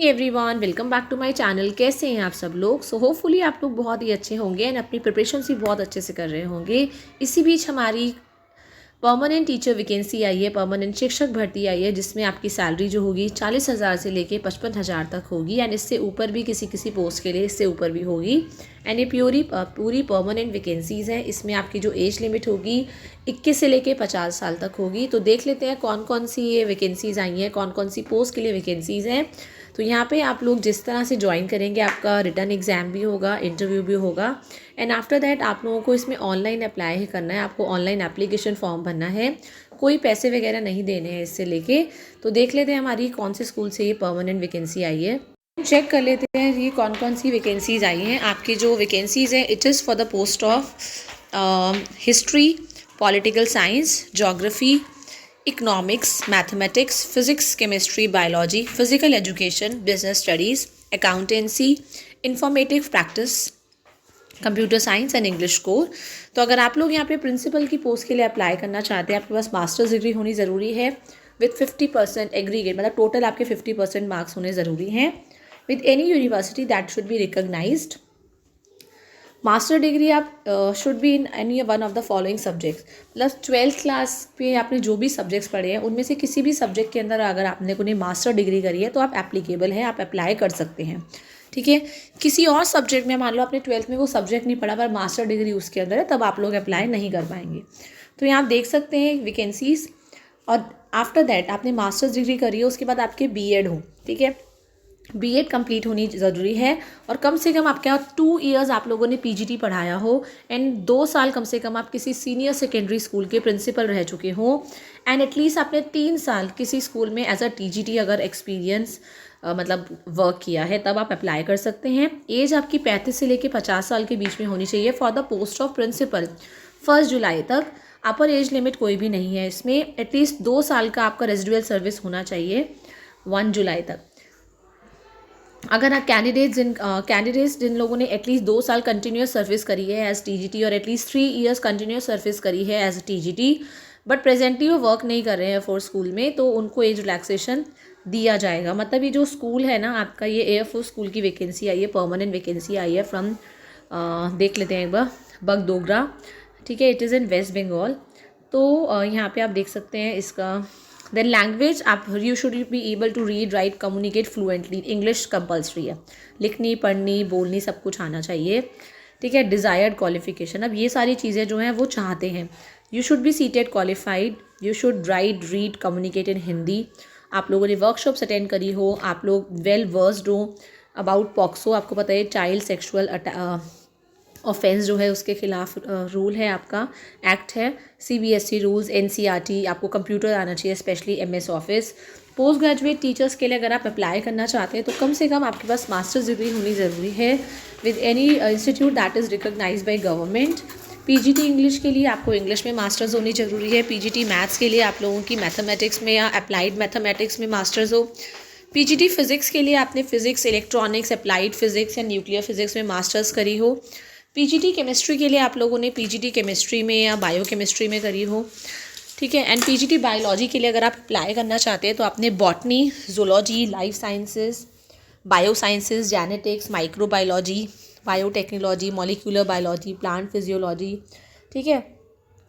Everyone, welcome back to my channel. कैसे हैं आप सब लोग? होपफुली आप लोग बहुत ही अच्छे होंगे एंड अपनी प्रिपरेशन भी बहुत अच्छे से कर रहे होंगे। इसी बीच हमारी परमानेंट टीचर वैकेंसी आई है, परमानेंट शिक्षक भर्ती आई है, जिसमें आपकी सैलरी जो होगी 40,000 से लेके 55,000 तक होगी एंड इससे ऊपर भी किसी किसी पोस्ट के लिए इससे ऊपर भी होगी। एंड ये पूरी परमानेंट वैकेंसीज़ हैं। इसमें आपकी जो एज लिमिट होगी 21 से लेके 50 साल तक होगी। तो देख लेते हैं कौन कौन सी ये वैकेंसीज़ आई हैं, कौन कौन सी पोस्ट के लिए वैकेंसीज़ हैं। तो यहाँ पे आप लोग जिस तरह से ज्वाइन करेंगे, आपका रिटर्न एग्ज़ाम भी होगा, इंटरव्यू भी होगा एंड आफ्टर दैट आप लोगों को इसमें ऑनलाइन अप्लाई ही करना है। आपको ऑनलाइन एप्लीकेशन फॉर्म भरना है, कोई पैसे वगैरह नहीं देने हैं इससे लेके। तो देख लेते हैं हमारी कौन से स्कूल से ये परमानेंट वैकेंसी आई है। चेक कर लेते हैं ये कौन कौन सी वैकेंसीज़ आई हैं। आपकी जो वैकेंसीज़ हैं, it is for the post of history, political science, geography, economics, mathematics, physics, chemistry, biology, physical education, business studies, accountancy, informative practice, computer science and English core. तो अगर आप लोग यहाँ पे प्रिंसिपल की पोस्ट के लिए अप्लाई करना चाहते हैं, आपके पास मास्टर्स डिग्री होनी ज़रूरी है विथ 50% एग्रीगेट, मतलब टोटल आपके 50% मार्क्स होने ज़रूरी हैं with any university that should be recognised. Master degree आप should be in any one of the following subjects, मतलब 12th क्लास पे आपने जो भी सब्जेक्ट्स पढ़े हैं उनमें से किसी भी सब्जेक्ट के अंदर अगर आपने कोई मास्टर डिग्री करी है तो आप एप्लीकेबल हैं, आप अप्लाई कर सकते हैं। ठीक है, किसी और सब्जेक्ट में मान लो आपने 12th में वो सब्जेक्ट नहीं पढ़ा पर मास्टर डिग्री उसके अंदर है, तब आप लोग अप्लाई नहीं कर पाएंगे। तो यहाँ आप देख सकते हैं वैकेंसीज। और आफ्टर दैट आपने मास्टर्स डिग्री करी है, उसके बाद आपके बीएड हो, ठीक है, बीएड कंप्लीट होनी ज़रूरी है और कम से कम आपके यहाँ 2 इयर्स आप लोगों ने पीजीटी पढ़ाया हो एंड 2 साल कम से कम आप किसी सीनियर सेकेंडरी स्कूल के प्रिंसिपल रह चुके हो एंड एटलीस्ट आपने 3 साल किसी स्कूल में एज अ टीजीटी अगर एक्सपीरियंस मतलब वर्क किया है, तब आप अप्लाई कर सकते हैं। एज आपकी 35 से लेके 50 साल के बीच में होनी चाहिए for the post of principal 1 जुलाई तक। अपर एज लिमिट कोई भी नहीं है इसमें। एटलीस्ट 2 साल का आपका रेजिडुअल सर्विस होना चाहिए 1 जुलाई तक। अगर आप कैंडिडेट्स जिन लोगों ने एटलीस्ट 2 साल कंटिन्यूस सर्विस करी है एज टीजीटी और एटलीस्ट 3 इयर्स कंटिन्यूस सर्विस करी है एज टीजीटी, बट प्रेजेंटली वो वर्क नहीं कर रहे हैं फोर्स स्कूल में, तो उनको एज रिलैक्सेशन दिया जाएगा। मतलब ये जो स्कूल है ना आपका, ये एयरफोर्स स्कूल की वैकेंसी आई है, परमानेंट वैकेंसी आई है फ्रॉम देख लेते हैं एक बार, बगडोगरा। ठीक है, it is in West Bengal. तो यहाँ पे आप देख सकते हैं इसका। देन लैंग्वेज, आप you should be able to read, write, communicate fluently. English compulsory है, लिखनी, पढ़नी, बोलनी सब कुछ आना चाहिए। ठीक है, डिज़ायर्ड क्वालिफिकेशन, अब ये सारी चीज़ें जो हैं वो चाहते हैं। You should be seated qualified, you should write, read, communicate in Hindi. आप लोगों ने वर्कशॉप्स अटेंड करी हो, आप लोग वेल वर्स्ड हो अबाउट पॉक्सो, आपको पता है चाइल्ड सेक्सुअल ऑफेंस जो है उसके खिलाफ रूल है आपका, एक्ट है, सीबीएसई रूल्स, एनसीईआरटी। आपको कंप्यूटर आना चाहिए, specially MS office. Post graduate teachers के लिए अगर आप अप्लाई करना चाहते हैं तो कम से कम आपके पास मास्टर्स डिग्री होनी ज़रूरी है with any institute that is recognized by government. PGT English के लिए आपको इंग्लिश में मास्टर्स होनी ज़रूरी है। पीजीटी मैथ्स के लिए आप लोगों की मैथमेटिक्स में या अप्लाइड मैथमेटिक्स में मास्टर्स हो। पीजीटी फिज़िक्स के लिए आपने फिज़िक्स, इलेक्ट्रॉनिक्स, अप्लाइड फिज़िक्स या न्यूक्लियर फिज़िक्स में मास्टर्स करी हो। पीजीटी केमिस्ट्री के लिए आप लोगों ने पीजीटी केमिस्ट्री में या बायो केमिस्ट्री में करी हो। ठीक है, एंड पीजीटी बायोलॉजी के लिए अगर आप अप्लाई करना चाहते हैं तो आपने botany, zoology, life sciences, bio sciences, genetics, microbiology, biotechnology, molecular biology, plant physiology, ठीक है,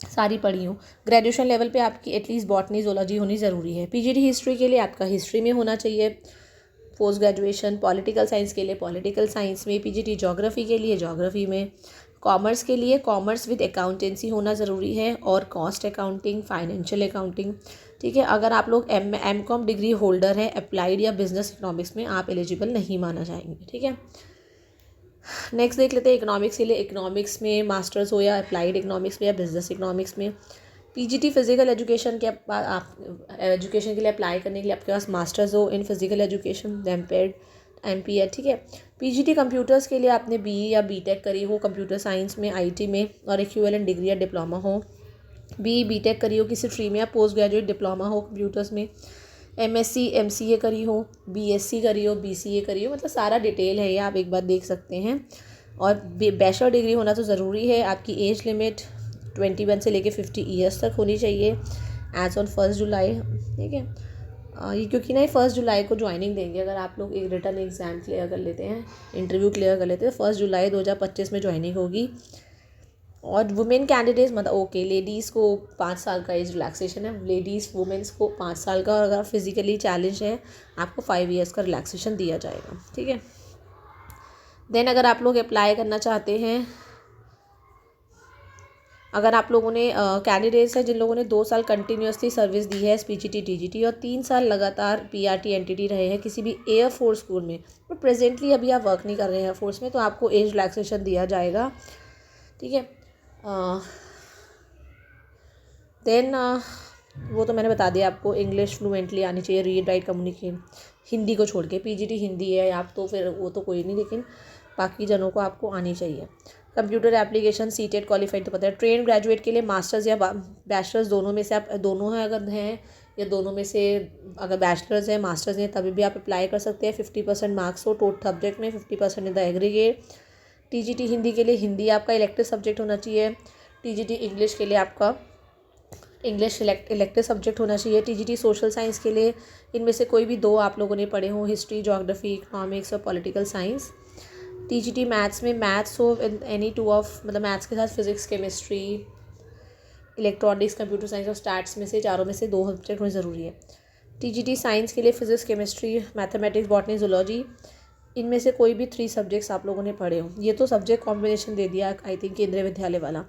सारी पढ़ी हूँ। ग्रेजुएशन लेवल पे आपकी एटलीस्ट बॉटनी, जूलॉजी होनी ज़रूरी है। पीजीटी हिस्ट्री के लिए आपका हिस्ट्री में होना चाहिए पोस्ट ग्रेजुएशन। पॉलिटिकल साइंस के लिए पॉलिटिकल साइंस में। पीजीटी ज्योग्राफी के लिए ज्योग्राफी में। कॉमर्स के लिए कॉमर्स विद अकाउंटेंसी होना ज़रूरी है और कॉस्ट अकाउंटिंग, फाइनेंशियल अकाउंटिंग। ठीक है, अगर आप लोग एमकॉम डिग्री होल्डर हैं अप्लाइड या बिजनेस इकोनॉमिक्स में, आप एलिजिबल नहीं माना जाएंगे। ठीक है, नेक्स्ट देख लेते हैं इकोनॉमिक्स के लिए। इकोनॉमिक्स में मास्टर्स हो या अप्लाइड इकोनॉमिक्स में या बिजनेस इकोनॉमिक्स में। पीजीटी फिजिकल एजुकेशन के आप एजुकेशन के लिए अप्लाई करने के लिए आपके पास मास्टर्स हो इन फिजिकल एजुकेशन, एमपेड, एमपीएड। ठीक है, पीजीटी कंप्यूटर्स के लिए आपने बीई या बीटेक करी हो कंप्यूटर साइंस में, आईटी में, और इक्विवेलेंट डिग्री या डिप्लोमा हो। बीई बीटेक करी हो किसी स्ट्रीम में, या पोस्ट ग्रेजुएट डिप्लोमा हो कंप्यूटर्स में। एमएससी एमसीए करी हो, बीएससी करी हो, बीसीए करी हो, मतलब सारा डिटेल है ये, आप एक बार देख सकते हैं। और बैचलर डिग्री होना तो ज़रूरी है। आपकी एज लिमिट 21 से लेके 50 ईयर्स तक होनी चाहिए एज ऑन 1 जुलाई। ठीक है, ये क्योंकि ना ये 1 जुलाई को ज्वाइनिंग देंगे। अगर आप लोग एक रिटर्न एग्ज़ाम क्लियर कर लेते हैं, इंटरव्यू क्लियर कर लेते हैं, 1 जुलाई 2025 में ज्वाइनिंग होगी। और वुमेन कैंडिडेट्स मतलब ओके, लेडीज़ को 5 साल का एज रिलैक्सेशन है, लेडीज़ वुमेन्स को 5 साल का, और अगर फिज़िकली चैलेंज है आपको 5 ईयर्स का रिलैक्सेशन दिया जाएगा। ठीक है। देन अगर आप लोग अप्लाई करना चाहते हैं, अगर आप लोगों ने कैंडिडेट्स हैं जिन लोगों ने 2 साल कंटिन्यूसली सर्विस दी है पीजीटी टीजीटी और 3 साल लगातार पीआरटी एनटीटी रहे हैं किसी भी एयर फोर्स स्कूल में, तो प्रेजेंटली अभी आप वर्क नहीं कर रहे हैं एयर फोर्स में, तो आपको एज रिलैक्सेशन दिया जाएगा। ठीक है। देन वो तो मैंने बता दिया आपको, इंग्लिश फ्लुएंटली आनी चाहिए, रीड राइट कम्युनिकेट, हिंदी को छोड़ के, पीजीटी हिंदी है आप तो फिर वो तो कोई नहीं, लेकिन बाकी जनों को आपको आनी चाहिए। कंप्यूटर एप्लीकेशन सीटेट क्वालिफाइड तो पता है। ट्रेन ग्रेजुएट के लिए मास्टर्स या बैचलर्स दोनों में से आप, दोनों हैं अगर हैं, या दोनों में से अगर बैचलर्स हैं मास्टर्स हैं तभी भी आप अप्लाई कर सकते हैं। 50% मार्क्स हो टोटल सब्जेक्ट में, 50% in the aggregate. TGT Hindi के लिए हिंदी आपका इलेक्टिव सब्जेक्ट होना चाहिए। टीजीटी इंग्लिश के लिए आपका इंग्लिश इलेक्टिव सब्जेक्ट होना चाहिए। टीजीटी सोशल साइंस के लिए इनमें से कोई भी 2 आप लोगों ने पढ़े हों, हिस्ट्री, ज्योग्राफी, इकोनॉमिक्स और पॉलिटिकल साइंस। टीजीटी मैथ्स में मैथ्स हो एनी 2 ऑफ, मतलब मैथ्स के साथ physics, chemistry, electronics, computer science और स्टैट्स में से चारों में से 2 सब्जेक्ट होने ज़रूरी है। टीजीटी साइंस के लिए physics, chemistry, mathematics, botany, zoology, इनमें से कोई भी 3 सब्जेक्ट्स आप लोगों ने पढ़े हो। ये तो सब्जेक्ट कॉम्बिनेशन दे दिया आई थिंक केंद्रीय विद्यालय वाला।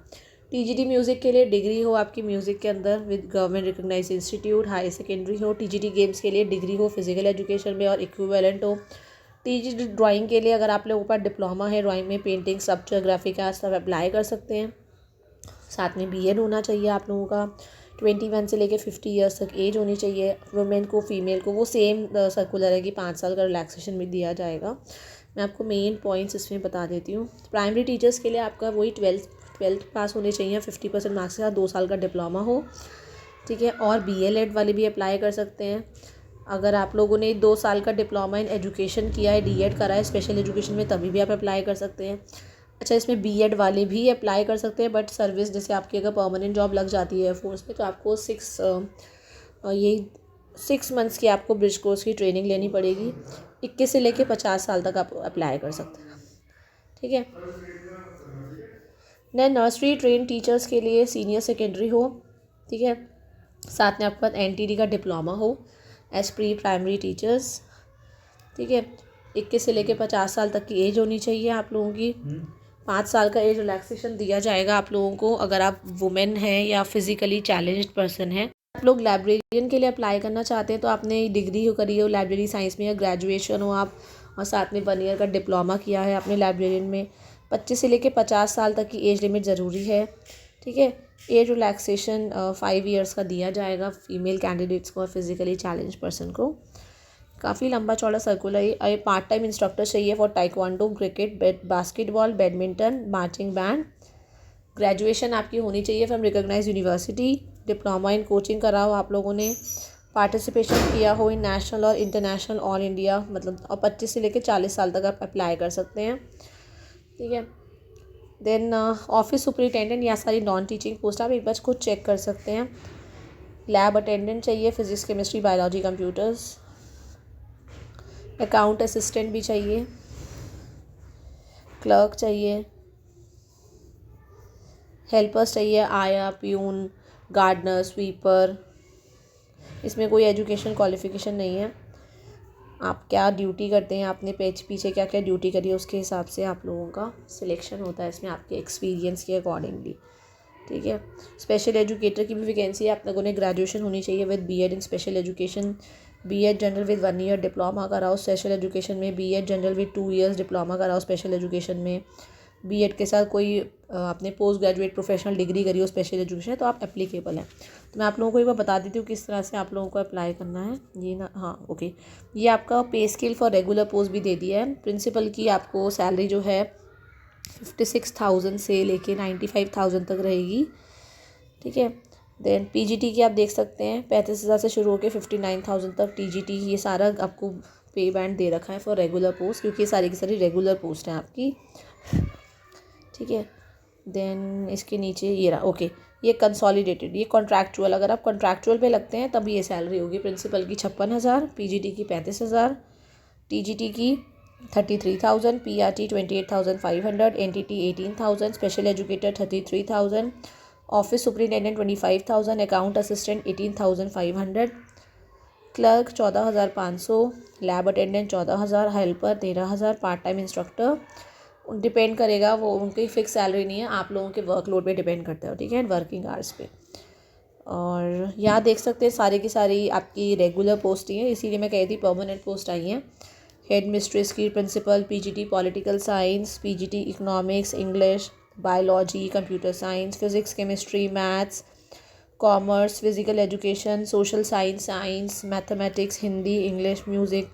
टीजीटी म्यूज़िक के लिए डिग्री हो आपकी म्यूज़िक के अंदर with government recognized institute, high secondary हो। टीजीटी गेम्स के लिए डिग्री हो फिजिकल एजुकेशन में और इक्विवेलेंट हो। टीजीटी ड्राइंग के लिए अगर आप लोगों के पास डिप्लोमा है ड्राइंग में, पेंटिंग, स्कल्पचर, ग्राफिक आर्ट्स, सब अप्लाई कर सकते हैं। साथ में बीएड होना चाहिए आप लोगों का। 21 से लेकर 50 ईयर्स तक एज होनी चाहिए। वुमेन को, फीमेल को वो सेम सर्कुलर है कि 5 साल का रिलैक्सेशन भी दिया जाएगा। मैं आपको मेन पॉइंट्स इसमें बता देती हूँ। प्राइमरी टीचर्स के लिए आपका वही 12th पास होने चाहिए, 50% मार्क्स के साथ 2 साल का डिप्लोमा हो। ठीक है। और बीएलएड वाले भी अप्लाई कर सकते हैं। अगर आप लोगों ने 2 साल का डिप्लोमा इन एजुकेशन किया है, डीएड करा है स्पेशल एजुकेशन में, तभी भी आप अप्लाई कर सकते हैं। अच्छा, इसमें बीएड वाले भी अप्लाई कर सकते हैं, बट सर्विस जैसे आपकी अगर परमानेंट जॉब लग जाती है एयरफोर्स में तो आपको 6 मंथ्स की आपको ब्रिज कोर्स की ट्रेनिंग लेनी पड़ेगी। 21 से लेकर 50 साल तक आप अप्लाई कर सकते हैं। ठीक है। नर्सरी ट्रेन टीचर्स के लिए सीनियर सेकेंडरी हो। ठीक है। साथ में आपके पास एनटीडी का डिप्लोमा हो एज प्री प्राइमरी टीचर्स। ठीक है। 21 से लेकर 50 साल तक की एज होनी चाहिए आप लोगों की। 5 साल का एज रिलैक्सेशन दिया जाएगा आप लोगों को अगर आप वुमेन हैं या फिज़िकली चैलेंज्ड पर्सन हैं। आप लोग लाइब्रेरियन के लिए अप्लाई करना चाहते हैं तो आपने डिग्री करी हो लाइब्रेरी साइंस में या ग्रेजुएशन हो आप, और साथ में 1 ईयर का डिप्लोमा किया है आपने लाइब्रेरियन में। 25 से लेकर 50 साल तक की एज लिमिट ज़रूरी है। ठीक है। एज रिलैक्सेशन 5 ईयर्स का दिया जाएगा फीमेल कैंडिडेट्स को और फिज़िकली चैलेंज पर्सन को। काफ़ी लंबा चौड़ा सर्कुलर है। ये पार्ट टाइम इंस्ट्रक्टर चाहिए for taekwondo, cricket, basketball, badminton, marching band. Graduation आपकी होनी चाहिए from recognized university. Diploma in coaching करा हो आप लोगों ने, पार्टिसिपेशन किया हो इन नेशनल और इंटरनेशनल ऑल इंडिया, मतलब, और 25 से लेकर 40 साल तक आप अप्लाई कर सकते हैं। ठीक है। देन ऑफिस सुपरिटेंडेंट या सारी नॉन टीचिंग पोस्ट आप एक बार खुद चेक कर सकते हैं। लैब अटेंडेंट चाहिए, physics, chemistry, biology, computers. Account assistant भी चाहिए, क्लर्क चाहिए, हेल्पर्स चाहिए, आया, प्यून, गार्डनर, स्वीपर। इसमें कोई एजुकेशन क्वालिफिकेशन नहीं है। आप क्या ड्यूटी करते हैं, आपने पीछे क्या क्या ड्यूटी करी है, उसके हिसाब से आप लोगों का सिलेक्शन होता है इसमें आपके एक्सपीरियंस के अकॉर्डिंगली। ठीक है। स्पेशल एजुकेटर की भी वैकेंसी है। आप लोगों ने ग्रेजुएशन होनी चाहिए with BEd in special education, BEd general with 1 year diploma कराओ स्पेशल एजुकेशन में, BEd general with 2 years diploma कराओ स्पेशल एजुकेशन में। बीएड के साथ कोई आपने पोस्ट ग्रेजुएट प्रोफेशनल डिग्री करी हो स्पेशल एजुकेशन तो आप एप्लीकेबल हैं। तो मैं आप लोगों को एक बार बता देती हूँ किस तरह से आप लोगों को अप्लाई करना है। ये ना, हाँ ओके, ये आपका पे स्केल फॉर रेगुलर पोस्ट भी दे दिया है। प्रिंसिपल की आपको सैलरी जो है 56,000 से लेके 95,000 तक रहेगी। ठीक है। देन पीजीटी की आप देख सकते हैं 35,000 से शुरू होकर 59,000 तक टीजीटी, ये सारा आपको पे बैंड दे रखा है फॉर रेगुलर पोस्ट, क्योंकि ये सारी की सारी रेगुलर पोस्ट हैं आपकी। ठीक है। देन इसके नीचे ये रहा, ओके, ये कंसोलिडेटेड, ये कॉन्ट्रैक्चुअल, अगर आप कॉन्ट्रैक्चुअल पे लगते हैं तब ये सैलरी होगी। प्रिंसिपल की 56,000, पीजीटी की 35,000, टीजीटी की 33,000, PRT 28,500, NTT 18,000, special educator 33,000, office superintendent 25,000, account assistant 18,500, clerk 14,500, lab attendant 14,000, helper 13,000, part time instructor depend करेगा, वो उनकी फिक्स सैलरी नहीं है, आप लोगों के वर्कलोड पे डिपेंड करता है, ठीक है, वर्किंग आवर्स पे। और यहाँ देख सकते हैं सारी की सारी आपकी रेगुलर पोस्ट ही है, इसीलिए मैं कही थी परमानेंट पोस्ट आई हैं। हेड मिस्ट्रेस की, principal, PGT political science, PGT economics, English, biology, computer science, physics, chemistry, maths, commerce, physical education, social science, science, mathematics, Hindi, English, music,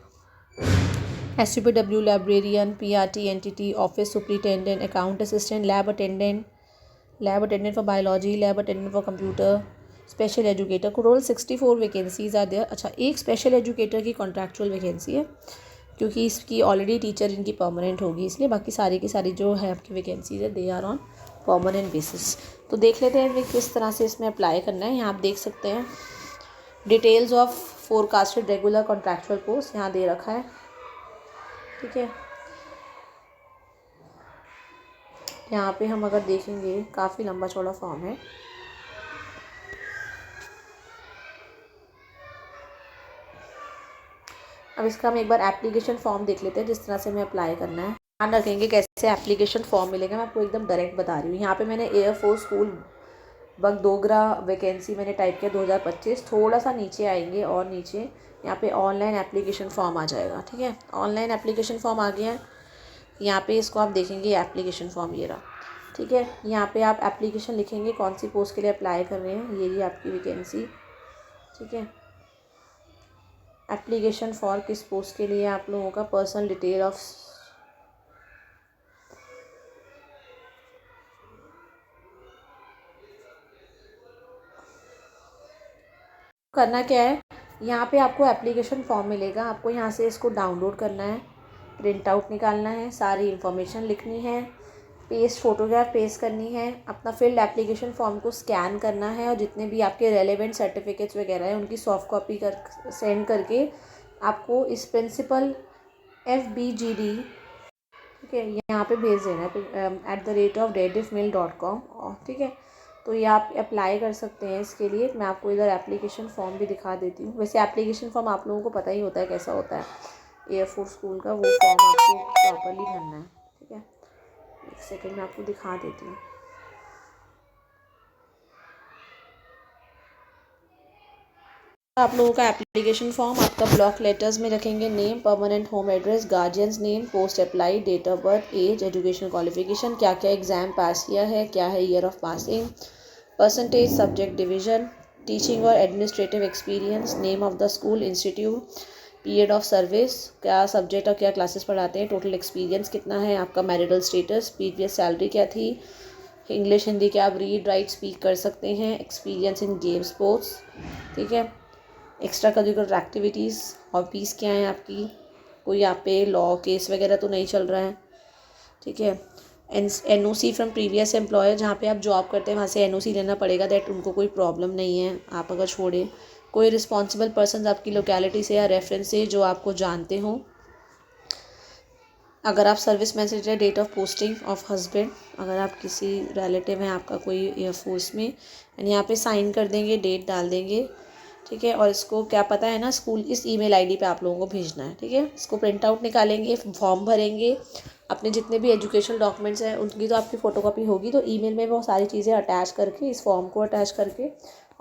SUPW librarian, PRT NTT, office superintendent, account assistant, lab attendant for biology, lab attendant for computer, special educator. Total 64 vacancies are there. अच्छा, एक special educator की contractual vacancy है, क्योंकि इसकी already teacher इनकी permanent होगी, इसलिए बाकी सारी की सारी जो है आपकी वैकेंसीज है they are on permanent basis. तो देख लेते हैं किस तरह से इसमें अप्लाई करना है। यहाँ आप देख सकते हैं details of forecasted regular contractual post यहाँ दे रखा है, ठीक है। यहाँ पे हम अगर देखेंगे काफ़ी लंबा चौड़ा फॉर्म है। अब इसका हम एक बार एप्लीकेशन फॉर्म देख लेते हैं, जिस तरह से हमें अप्लाई करना है। ध्यान रखेंगे कैसे एप्लीकेशन फॉर्म मिलेगा, मैं आपको एकदम डायरेक्ट बता रही हूँ। यहाँ पे मैंने एयरफोर्स स्कूल बगडोगरा वैकेंसी मैंने टाइप किया 2025, थोड़ा सा नीचे आएंगे और नीचे यहाँ पे ऑनलाइन एप्लीकेशन फॉर्म आ जाएगा, ठीक है। ऑनलाइन एप्लीकेशन फॉर्म आ गया है, यहाँ पे इसको आप देखेंगे एप्लीकेशन फॉर्म ये रहा, ठीक है। यहाँ पे आप एप्लीकेशन लिखेंगे कौन सी पोस्ट के लिए अप्लाई कर रहे हैं, ये रही आपकी वैकेंसी, ठीक है। एप्लीकेशन फॉर किस पोस्ट के लिए आप लोगों का, पर्सनल डिटेल ऑफ करना क्या है। यहाँ पे आपको एप्लीकेशन फॉर्म मिलेगा, आपको यहाँ से इसको डाउनलोड करना है, प्रिंट आउट निकालना है, सारी इन्फॉर्मेशन लिखनी है, पेस्ट फोटोग्राफ पेस्ट करनी है, अपना फिल्ड एप्लीकेशन फॉर्म को स्कैन करना है, और जितने भी आपके रेलेवेंट सर्टिफिकेट्स वगैरह हैं उनकी सॉफ्ट कॉपी सेंड करके आपको इस प्रिंसिपल FBGD, ठीक है, यहाँ पे भेज देना है @rediffmail.com, ठीक है। तो ये आप अप्लाई कर सकते हैं इसके लिए। मैं आपको इधर एप्लीकेशन फॉर्म भी दिखा देती हूँ। वैसे एप्लीकेशन फॉर्म आप लोगों को पता ही होता है कैसा होता है, एयरफोर्स स्कूल का वो फॉर्म आपको प्रॉपरली भरना है, ठीक है। एक सेकेंड मैं आपको दिखा देती हूँ। आप लोगों का एप्लीकेशन फॉर्म आपका ब्लॉक लेटर्स में रखेंगे name, permanent home address, guardians name, post apply, date of birth, age, educational qualification, क्या क्या एग्ज़ाम पास किया है, क्या है year of passing, percentage, subject division, teaching और administrative experience, name of the school, institute, period of service, क्या subject और क्या क्लासेस पढ़ाते हैं, टोटल एक्सपीरियंस कितना है, आपका मैरिटल स्टेटस, प्रीवियस सैलरी क्या थी, इंग्लिश हिंदी क्या आप रीड राइट स्पीक कर सकते हैं, एक्सपीरियंस इन गेम स्पोर्ट्स, ठीक है। एक्स्ट्रा करिकुलर एक्टिविटीज़, हॉबीज़ क्या हैं आपकी, कोई यहाँ पे लॉ केस वगैरह तो नहीं चल रहा है, ठीक है। NOC फ्रॉम प्रीवियस एम्प्लॉयर, जहाँ पे आप जॉब करते हैं वहाँ से NOC लेना पड़ेगा, दैट उनको कोई प्रॉब्लम नहीं है आप अगर छोड़ें। कोई रिस्पॉन्सिबल पर्सन आपकी लोकेलिटी से या रेफरेंस से जो आपको जानते हों, अगर आप सर्विस मैसेज है, date of posting of husband, अगर आप किसी रिलेटिव हैं आपका कोई एयरफोर्स में, एंड यहाँ पे साइन कर देंगे, डेट डाल देंगे, ठीक है। और इसको क्या पता है ना, स्कूल इस ईमेल आईडी पे आप लोगों को भेजना है, ठीक है। इसको प्रिंट आउट निकालेंगे, फॉर्म भरेंगे, अपने जितने भी एजुकेशनल डॉक्यूमेंट्स हैं उनकी तो आपकी फ़ोटोकॉपी होगी, तो ईमेल में वो सारी चीज़ें अटैच करके इस फॉर्म को अटैच करके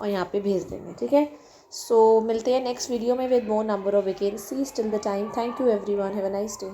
और यहाँ पे भेज देंगे, ठीक है। सो मिलते हैं नेक्स्ट वीडियो में with more number of vacancies. Till the time, thank you everyone, have a nice day.